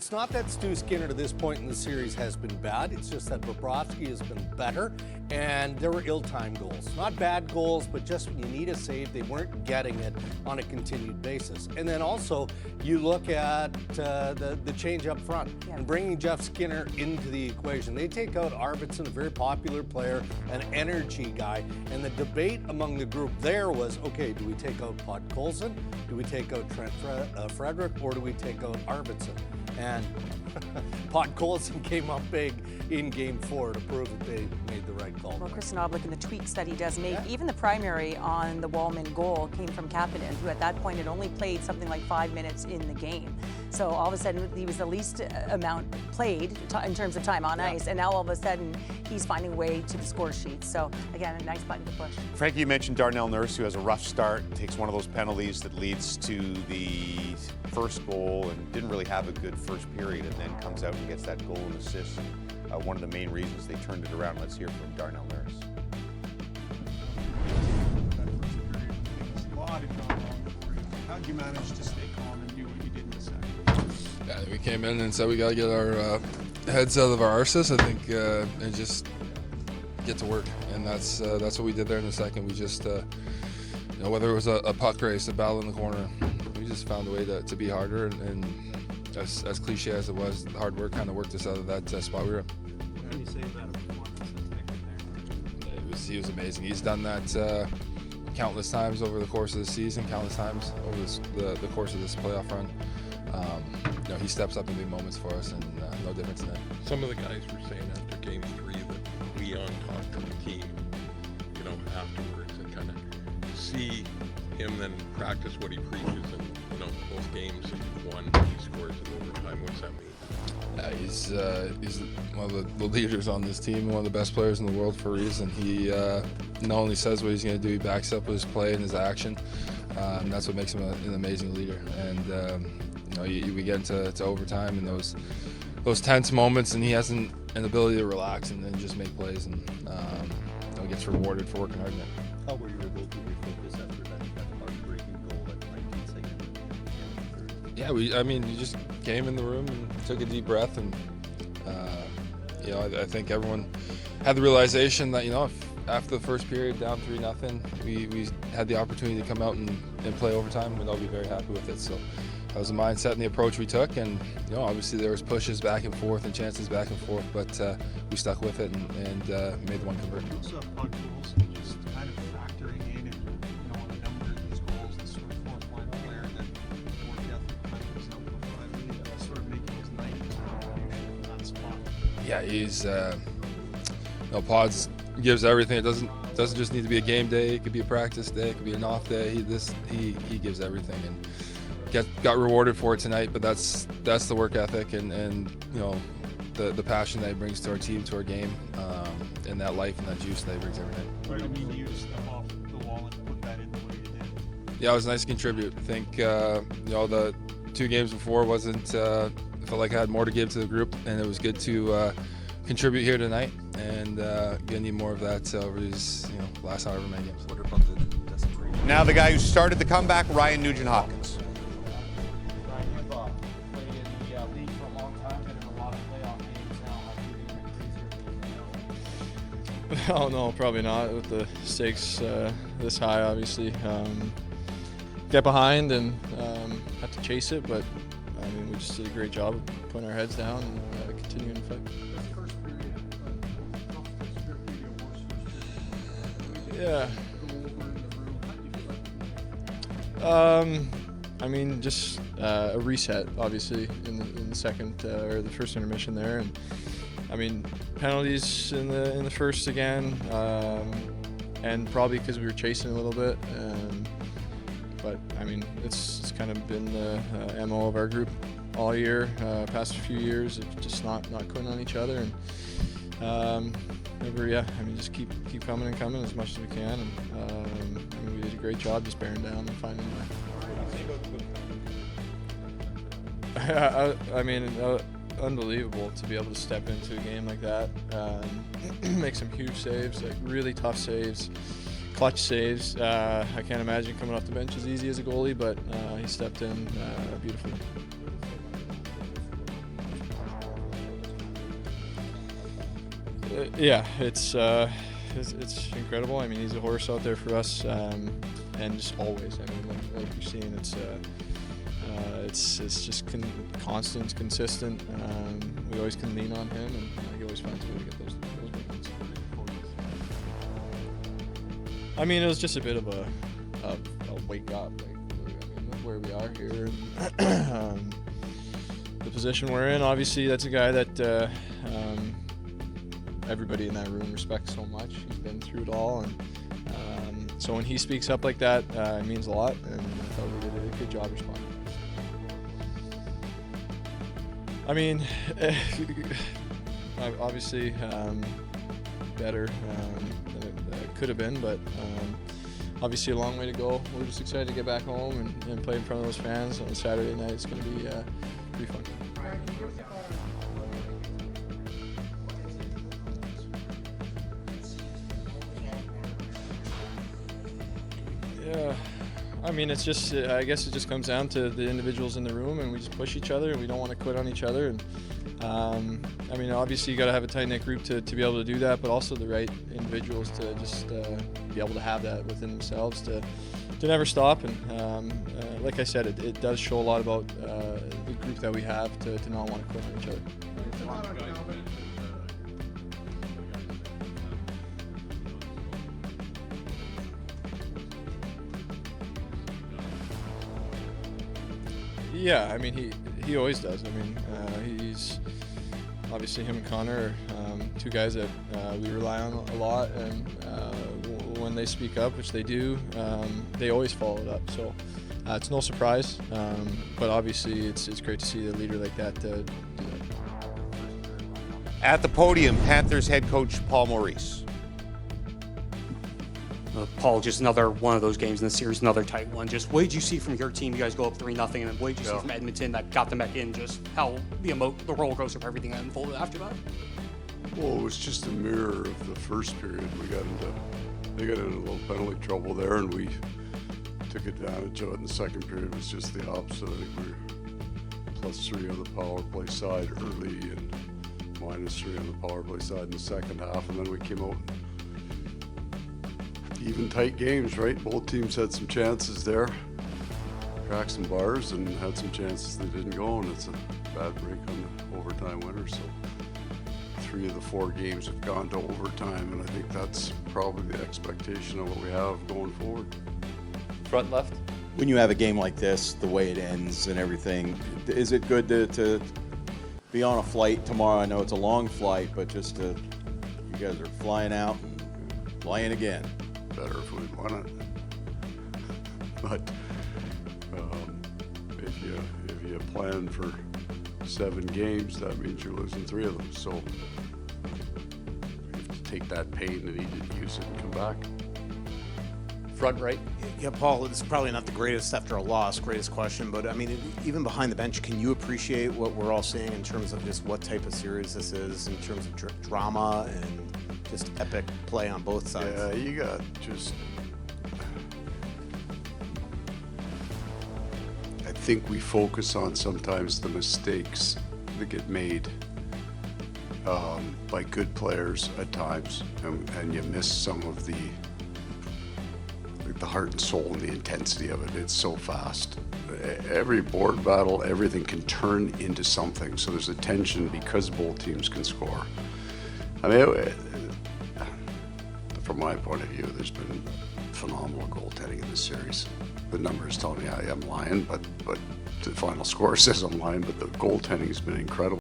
It's not that Stu Skinner to this point in the series has been bad. It's just that Bobrovsky has been better, and there were ill-timed goals. Not bad goals, but just when you need a save, they weren't getting it on a continued basis. And then also, you look at the change up front and bringing Jeff Skinner into the equation. They take out Arvidsson, a very popular player, an energy guy, and the debate among the group there was, okay, do we take out Podkolzin? Do we take out Trent Frederick, or do we take out Arvidsson? And Podkolzin came up big in Game 4 to prove that they made the right call. Well, Chris Noblik and the tweaks that he does make, even the primary on the Wallman goal came from Kapanen, who at that point had only played something like 5 minutes in the game. So all of a sudden, he was the least amount played in terms of time on ice, and now all of a sudden, he's finding a way to the score sheet. So again, a nice button to push. Frankie, you mentioned Darnell Nurse, who has a rough start, takes one of those penalties that leads to the first goal and didn't really have a good first period, and then comes out and gets that goal and assist. One of the main reasons they turned it around. Let's hear from Darnell Nurse. How did you manage to stay calm and do what you did in the second? Yeah, we came in and said we got to get our heads out of our arses, I think, and just get to work. And that's what we did there in the second. We just, whether it was a puck race, a battle in the corner, we just found a way to be harder. And as cliche as it was, hard work kind of worked us out of that spot we were in. What can you say about a performance that's there? He was amazing. He's done that countless times over the course of the season, countless times over the course of this playoff run. He steps up in big moments for us, and no different tonight. Some of the guys were saying after Game 3 that Leon talked to the team, afterwards, and kind of see him then practice what he preaches, and those games that you've won, he scores in overtime. What's that mean? He's one of the leaders on this team, one of the best players in the world for a reason. He not only says what he's going to do, he backs up with his play and his action. And that's what makes him an amazing leader. And we get into overtime and those tense moments, and he has an ability to relax and then just make plays, and gets rewarded for working hard in it. How were you able to refocus after that heartbreaking goal at 19 seconds? Yeah, we just came in the room and took a deep breath, and I think everyone had the realization that after the first period down 3-0, we had the opportunity to come out and play overtime. We'd all be very happy with it. So that was the mindset and the approach we took, and obviously there was pushes back and forth and chances back and forth, but we stuck with it and made the one convert. You also have puck goals, and just kind of factoring in a number of these goals, the sort of fourth line player that work ethic kind of was out, sort of making his night in that spot. Yeah, he's Pods gives everything. It doesn't just need to be a game day. It could be a practice day. It could be an off day. He gives everything, and got rewarded for it tonight. But that's the work ethic and the passion that he brings to our team, to our game, and that life and that juice that he brings every night. What do you mean you step off the wall and put that in the way you did? Yeah, it was nice to contribute. I think the 2 games before wasn't. Felt like I had more to give to the group, and it was good to contribute here tonight, and gonna need more of that over these last however many games. Now the guy who started the comeback, Ryan Nugent-Hopkins. Ryan, you've played in the league for a long time, been in a lot of playoff games now. How do you think Oh no, probably not with the stakes this high, obviously. Get behind and have to chase it, but we just did a great job of putting our heads down and continuing to fight. Yeah. Just a reset, obviously, in the second or the first intermission there, and penalties in the first again, and probably because we were chasing a little bit, but it's kind of been the MO of our group all year, past few years, of just not quitting on each other, and just keep coming and coming as much as we can, and we did a great job just bearing down and finding a way. Unbelievable to be able to step into a game like that, make some huge saves, like really tough saves, clutch saves. I can't imagine coming off the bench as easy as a goalie, but he stepped in beautifully. Yeah, it's incredible. I mean, he's a horse out there for us, and just always. I mean, like you're seeing, it's just constant, consistent. We always can lean on him, and he always finds a way to get those moments. I mean, it was just a bit of a wake up, like, I mean, where we are here, and the position we're in. Obviously, that's a guy that everybody in that room respects so much. He's been through it all, and so when he speaks up like that, it means a lot, and I thought we did a good job responding. I mean, obviously better than it could have been, but obviously a long way to go. We're just excited to get back home and play in front of those fans on Saturday night. It's going to be pretty fun. Yeah, I mean, it's just, I guess it just comes down to the individuals in the room, and we just push each other, and we don't want to quit on each other. And I mean, obviously you got to have a tight-knit group to be able to do that, but also the right individuals to just be able to have that within themselves to never stop. And like I said, it does show a lot about the group that we have to not want to quit on each other. Yeah, I mean, he always does. I mean, he's obviously, him and Connor are two guys that we rely on a lot, and when they speak up, which they do, they always follow it up. So it's no surprise, but obviously it's great to see a leader like that do that. At the podium, Panthers head coach Paul Maurice. Paul, just another one of those games in the series, another tight one. Just what did you see from your team? You guys go up 3-0, and then what did you see from Edmonton that got them back in? Just how the roller coaster of everything that unfolded after that? Well, it was just a mirror of the first period. They got into a little penalty trouble there, and we took advantage of it. In the second period was just the opposite. I think we were +3 on the power play side early and -3 on the power play side in the second half, and then we came out. Even tight games, right? Both teams had some chances there, cracked some bars, and had some chances that didn't go, and it's a bad break on the overtime winner. So 3 of the 4 games have gone to overtime, and I think that's probably the expectation of what we have going forward. Front left. When you have a game like this, the way it ends and everything, is it good to be on a flight tomorrow? I know it's a long flight, but just you guys are flying out and flying again. Better if we'd won it, but if you plan for 7 games, that means you're losing 3 of them. So you have to take that pain and use it and come back. Front right. Yeah, Paul, it's probably not the greatest after a loss, greatest question, but I mean, even behind the bench, can you appreciate what we're all seeing in terms of just what type of series this is, in terms of drama and just epic play on both sides? Yeah, you got just. I think we focus on sometimes the mistakes that get made by good players at times, and you miss some of the heart and soul and the intensity of it. It's so fast. Every board battle, everything can turn into something. So there's a tension because both teams can score. I mean, from my point of view, there's been phenomenal goaltending in this series. The numbers tell me I'm lying, but the final score says I'm lying, but the goaltending has been incredible.